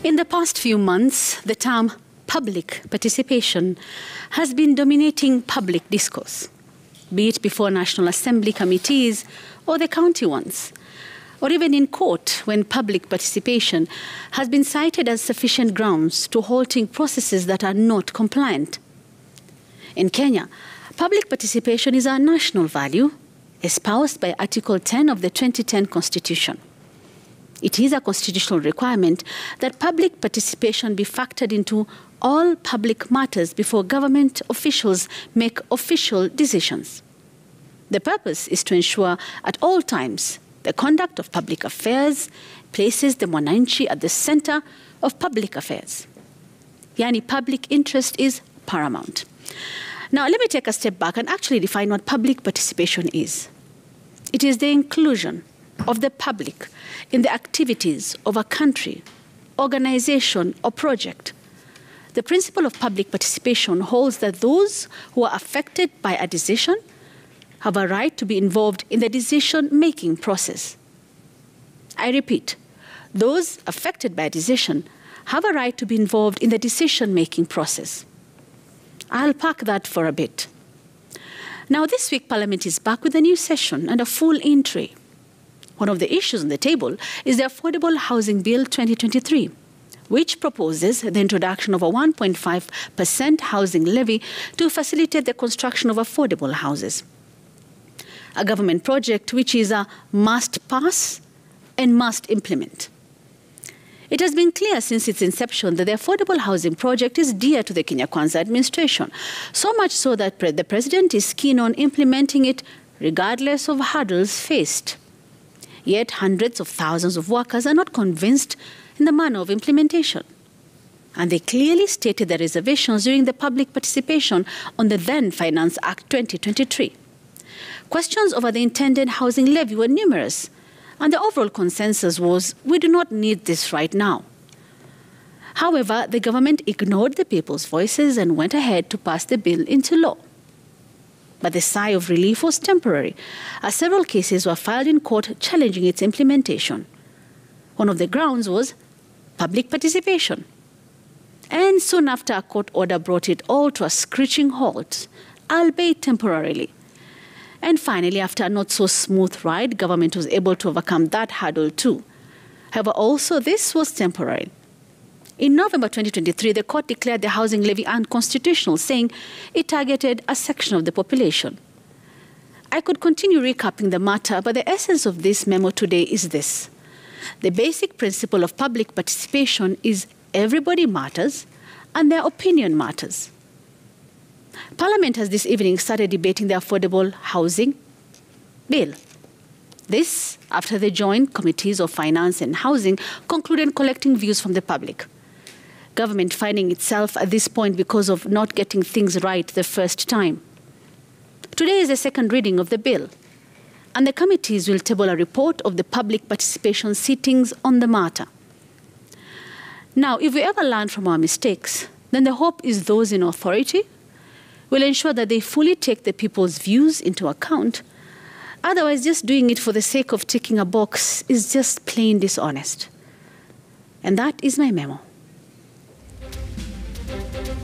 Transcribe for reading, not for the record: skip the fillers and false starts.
In the past few months, the term public participation has been dominating public discourse, be it before National Assembly committees or the county ones, or even in court when public participation has been cited as sufficient grounds to halting processes that are not compliant. In Kenya, public participation is a national value espoused by Article 10 of the 2010 Constitution. It is a constitutional requirement that public participation be factored into all public matters before government officials make official decisions. The purpose is to ensure at all times the conduct of public affairs places the mwananchi at the center of public affairs. Yani, public interest is paramount. Now, let me take a step back and actually define what public participation is. It is the inclusion of the public in the activities of a country, organization, or project. The principle of public participation holds that those who are affected by a decision have a right to be involved in the decision-making process. I repeat, those affected by a decision have a right to be involved in the decision-making process. I'll park that for a bit. Now, this week, Parliament is back with a new session and a full entry. One of the issues on the table is the Affordable Housing Bill 2023, which proposes the introduction of a 1.5% housing levy to facilitate the construction of affordable houses. A government project which is a must pass and must implement. It has been clear since its inception that the affordable housing project is dear to the Kenya Kwanza administration, so much so that the president is keen on implementing it regardless of hurdles faced. Yet hundreds of thousands of workers are not convinced in the manner of implementation. And they clearly stated their reservations during the public participation on the then Finance Act 2023. Questions over the intended housing levy were numerous, and the overall consensus was, we do not need this right now. However, the government ignored the people's voices and went ahead to pass the bill into law. But the sigh of relief was temporary, as several cases were filed in court challenging its implementation. One of the grounds was public participation. And soon after, a court order brought it all to a screeching halt, albeit temporarily. And finally, after a not-so-smooth ride, government was able to overcome that hurdle too. However, also this was temporary. In November 2023, the court declared the housing levy unconstitutional, saying it targeted a section of the population. I could continue recapping the matter, but the essence of this memo today is this. The basic principle of public participation is everybody matters and their opinion matters. Parliament has this evening started debating the Affordable Housing Bill. This after the joint committees of Finance and Housing concluded collecting views from the public. Government finding itself at this point because of not getting things right the first time. Today is the second reading of the bill, and the committees will table a report of the public participation sittings on the matter. Now, if we ever learn from our mistakes, then the hope is those in authority will ensure that they fully take the people's views into account. Otherwise, just doing it for the sake of ticking a box is just plain dishonest. And that is my memo.